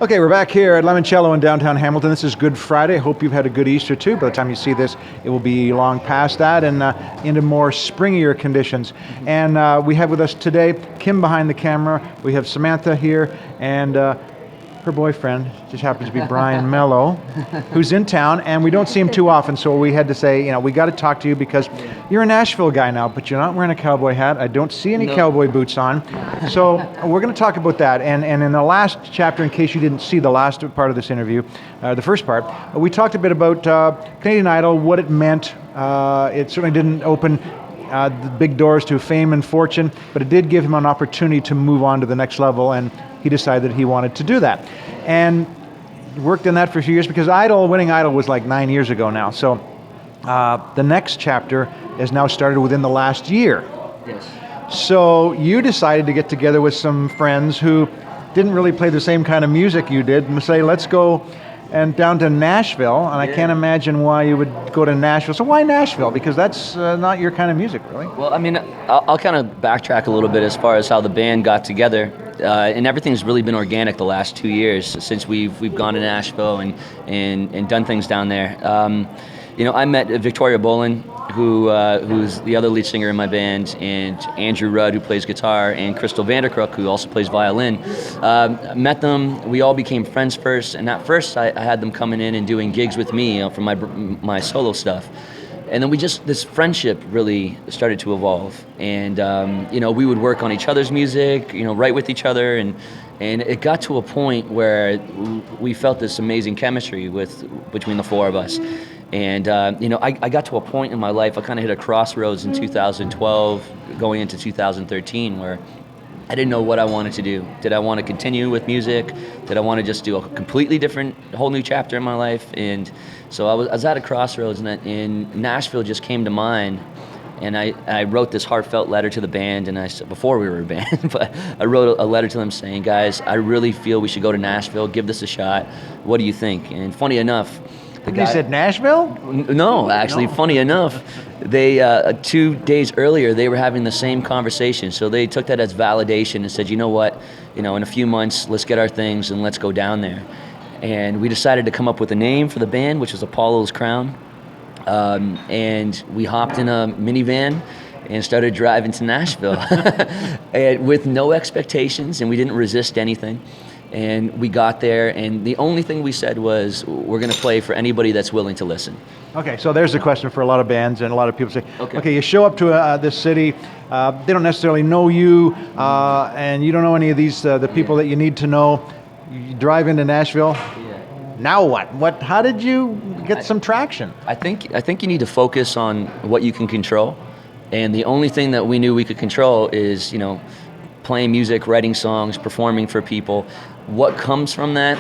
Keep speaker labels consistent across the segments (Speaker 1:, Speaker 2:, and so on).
Speaker 1: Okay, we're back here at Limoncello in downtown Hamilton. This is Good Friday. Hope you've had a good Easter too. By the time you see this, it will be long past that and into more springier conditions. And we have with us today Kim behind the camera. We have Samantha here and her boyfriend just happens to be Brian Melo, who's in town, and we don't see him too often, so we had to say, we got to talk to you because you're a Nashville guy now, but you're not wearing a cowboy hat. I don't see any cowboy boots on. So we're going to talk about that. And in the last chapter, in case you didn't see the last part of this interview, the first part, we talked a bit about Canadian Idol, what it meant. It certainly didn't open the big doors to fame and fortune, but it did give him an opportunity to move on to the next level, and he decided he wanted to do that. And worked in that for a few years because winning Idol was like 9 years ago now. So the next chapter has now started within the last year.
Speaker 2: Yes.
Speaker 1: So you decided to get together with some friends who didn't really play the same kind of music you did and say, let's go and down to Nashville, and I can't imagine why you would go to Nashville. So why Nashville? Because that's not your kind of music, really.
Speaker 2: Well, I mean, I'll kind of backtrack a little bit as far as how the band got together, and everything's really been organic the last 2 years since we've gone to Nashville and done things down there. I met Victoria Bolin, who's the other lead singer in my band, and Andrew Rudd, who plays guitar, and Crystal Vanderkrook, who also plays violin. Met them. We all became friends first, and at first I had them coming in and doing gigs with me for my solo stuff. And then this friendship really started to evolve, and we would work on each other's music, write with each other, and it got to a point where we felt this amazing chemistry between the four of us. And I got to a point in my life, I kind of hit a crossroads in 2012, going into 2013, where I didn't know what I wanted to do. Did I want to continue with music? Did I want to just do a completely different, whole new chapter in my life? And so I was at a crossroads, and Nashville just came to mind. And I wrote this heartfelt letter to the band, and I said, before we were a band, but I wrote a letter to them saying, guys, I really feel we should go to Nashville, give this a shot. What do you think? And funny enough, the guy...
Speaker 1: You said Nashville?
Speaker 2: No, actually, funny enough, they 2 days earlier, they were having the same conversation. So they took that as validation and said, you know what, in a few months, let's get our things and let's go down there. And we decided to come up with a name for the band, which was Apollo's Crown. And we hopped in a minivan and started driving to Nashville and with no expectations, and we didn't resist anything. And we got there, and the only thing we said was, we're going to play for anybody that's willing to listen.
Speaker 1: Okay, so there's the question for a lot of bands, and a lot of people say, okay, you show up to this city, they don't necessarily know you, and you don't know any of these, the people that you need to know. You drive into Nashville. Now what? How did you get some traction?
Speaker 2: I think you need to focus on what you can control, and the only thing that we knew we could control is playing music, writing songs, performing for people. What comes from that,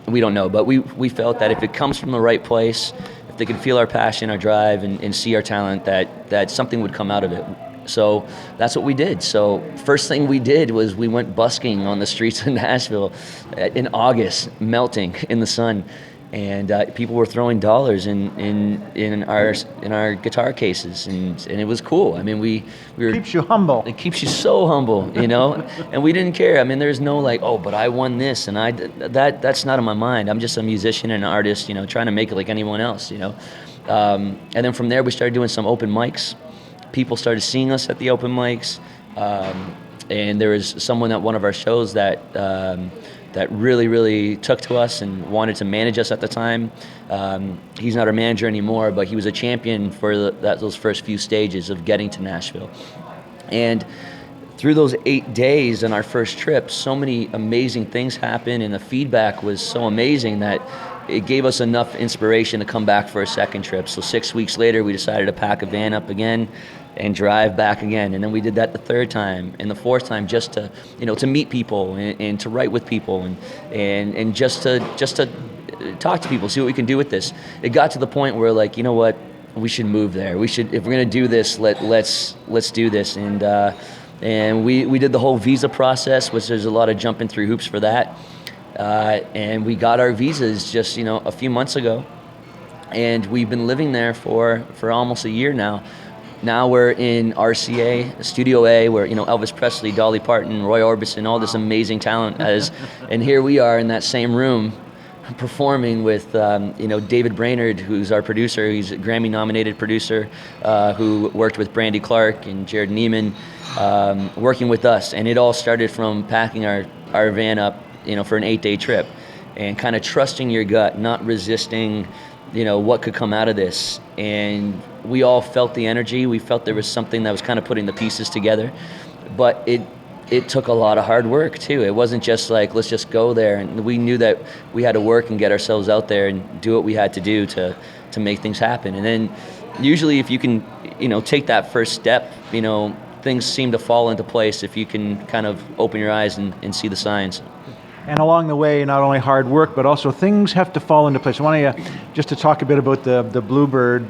Speaker 2: we don't know, but we felt that if it comes from the right place, if they could feel our passion, our drive, and see our talent, that something would come out of it. So that's what we did. So first thing we did was we went busking on the streets of Nashville in August, melting in the sun, and people were throwing dollars in our guitar cases, and it was cool. I mean, we were.
Speaker 1: Keeps you humble.
Speaker 2: It keeps you so humble, and we didn't care. I mean, there's no like, oh, but I won this, and that's not in my mind. I'm just a musician and an artist, trying to make it like anyone else, And then from there, we started doing some open mics. People started seeing us at the open mics, and there was someone at one of our shows that really, really took to us and wanted to manage us at the time. He's not our manager anymore, but he was a champion for those first few stages of getting to Nashville. And through those 8 days on our first trip, so many amazing things happened, and the feedback was so amazing that it gave us enough inspiration to come back for a second trip. So 6 weeks later, we decided to pack a van up again and drive back again. And then we did that the third time and the fourth time, just to, to meet people and to write with people and just to talk to people, see what we can do with this. It got to the point where like, you know what, we should move there. We should, if we're gonna do this, let's do this. And we did the whole visa process, which there's a lot of jumping through hoops for that. And we got our visas just, a few months ago. And we've been living there for almost a year now. now we're in RCA, Studio A, where Elvis Presley, Dolly Parton, Roy Orbison, all this amazing talent and here we are in that same room performing with David Brainerd, who's our producer. He's a Grammy-nominated producer who worked with Brandy Clark and Jared Neiman, working with us. And it all started from packing our van up, for an 8-day trip, and kind of trusting your gut, not resisting, what could come out of this. And we all felt the energy. We felt there was something that was kind of putting the pieces together, but it took a lot of hard work too. It wasn't just like, let's just go there. And we knew that we had to work and get ourselves out there and do what we had to do to make things happen. And then usually if you can, take that first step, things seem to fall into place if you can kind of open your eyes and see the signs.
Speaker 1: And along the way, not only hard work, but also things have to fall into place. I want to just to talk a bit about the Bluebird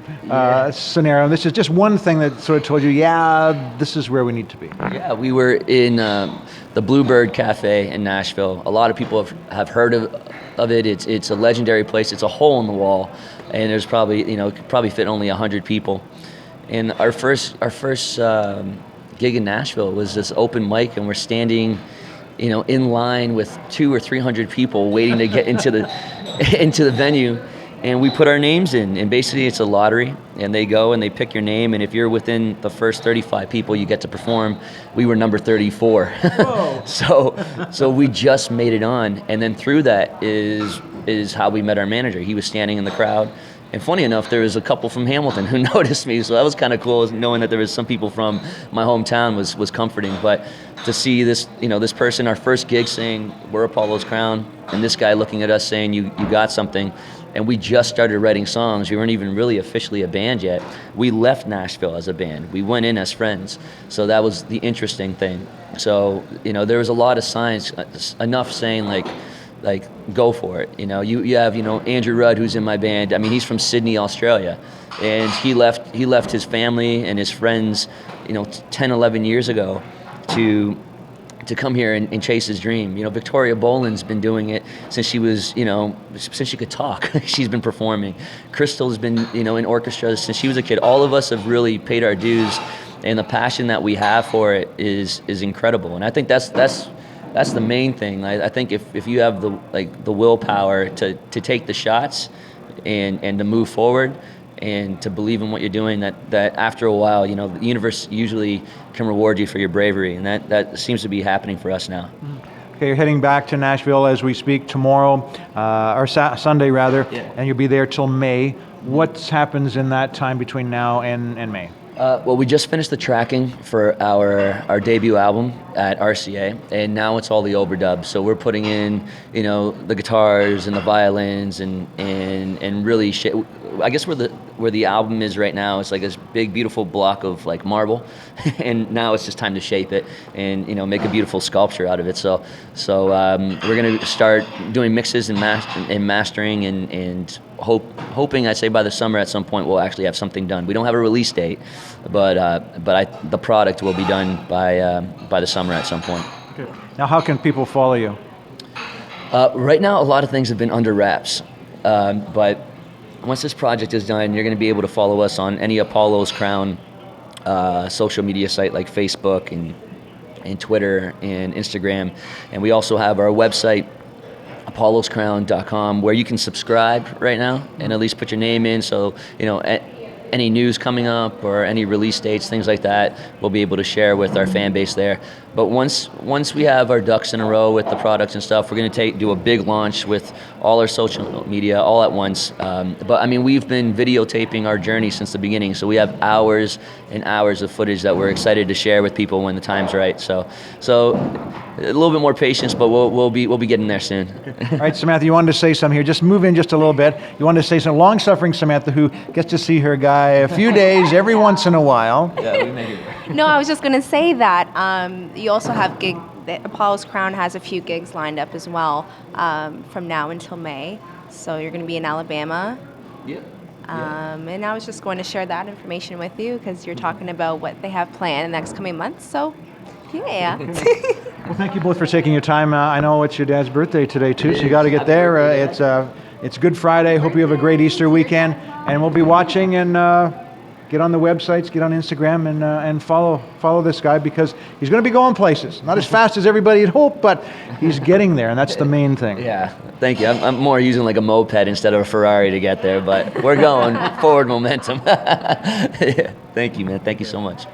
Speaker 1: scenario. This is just one thing that sort of told you, this is where we need to be.
Speaker 2: Yeah, we were in the Bluebird Cafe in Nashville. A lot of people have heard of it. It's a legendary place. It's a hole in the wall, and there's probably could probably fit only 100 people. And our first gig in Nashville was this open mic, and we're standing in line with 200 or 300 people waiting to get into the venue, and we put our names in, and basically it's a lottery, and they go and they pick your name, and if you're within the first 35 people, you get to perform. We were number 34. so we just made it on, and then through that is how we met our manager. He was standing in the crowd. And funny enough, there was a couple from Hamilton who noticed me, so that was kind of cool. Knowing that there was some people from my hometown was comforting. But to see this, this person, our first gig, saying we're Apollo's Crown, and this guy looking at us saying you got something, and we just started writing songs. We weren't even really officially a band yet. We left Nashville as a band. We went in as friends. So that was the interesting thing. So there was a lot of signs, enough saying like go for it. You have Andrew Rudd, who's in my band. I mean, he's from Sydney, Australia, and he left his family and his friends 10, 11 years ago to come here and chase his dream. Victoria Boland's been doing it since she was since she could talk. She's been performing. Crystal's been in orchestras since she was a kid. All of us have really paid our dues, and the passion that we have for it is incredible. And I think that's the main thing. I think if you have the willpower to take the shots and to move forward and to believe in what you're doing, that after a while, the universe usually can reward you for your bravery, and that seems to be happening for us now.
Speaker 1: Okay, you're heading back to Nashville as we speak tomorrow, or Sunday rather, and you'll be there till May. What happens in that time between now and May?
Speaker 2: Well, we just finished the tracking for our debut album at RCA, and now it's all the overdubs. So we're putting in, the guitars and the violins and really I guess where the album is right now, it's like this big, beautiful block of like marble, and now it's just time to shape it and make a beautiful sculpture out of it. So we're gonna start doing mixes and mastering and hoping I'd say by the summer at some point we'll actually have something done. We don't have a release date, but the product will be done by the summer at some point.
Speaker 1: Okay. Now, how can people follow you?
Speaker 2: Right now, a lot of things have been under wraps, but once this project is done, you're going to be able to follow us on any Apollo's Crown social media site like Facebook and Twitter and Instagram, and we also have our website, apolloscrown.com, where you can subscribe right now and at least put your name in, so any news coming up or any release dates, things like that, we'll be able to share with our fan base there. But once we have our ducks in a row with the products and stuff, we're going to do a big launch with all our social media all at once. But I mean, we've been videotaping our journey since the beginning, so we have hours and hours of footage that we're excited to share with people when the time's right. So a little bit more patience, but we'll be getting there soon.
Speaker 1: All right, Samantha, you wanted to say something here. Just move in just a little bit. You wanted to say something. Long-suffering Samantha, who gets to see her guy a few days every once in a while.
Speaker 2: Yeah, we make it.
Speaker 3: No, I was just going to say that you also have Apollo's Crown has a few gigs lined up as well from now until May. So you're going to be in Alabama.
Speaker 2: Yeah.
Speaker 3: And I was just going to share that information with you because you're talking about what they have planned in the next coming months. So, yeah.
Speaker 1: Well, thank you both for taking your time. I know it's your dad's birthday today, too, so you got to get there. It's Good Friday. Hope you have a great Easter weekend. And we'll be watching and get on the websites, get on Instagram, and follow this guy, because he's going to be going places. Not as fast as everybody had hoped, but he's getting there, and that's the main thing.
Speaker 2: Yeah, thank you. I'm more using like a moped instead of a Ferrari to get there, but we're going forward momentum. Yeah, thank you, man. Thank you so much.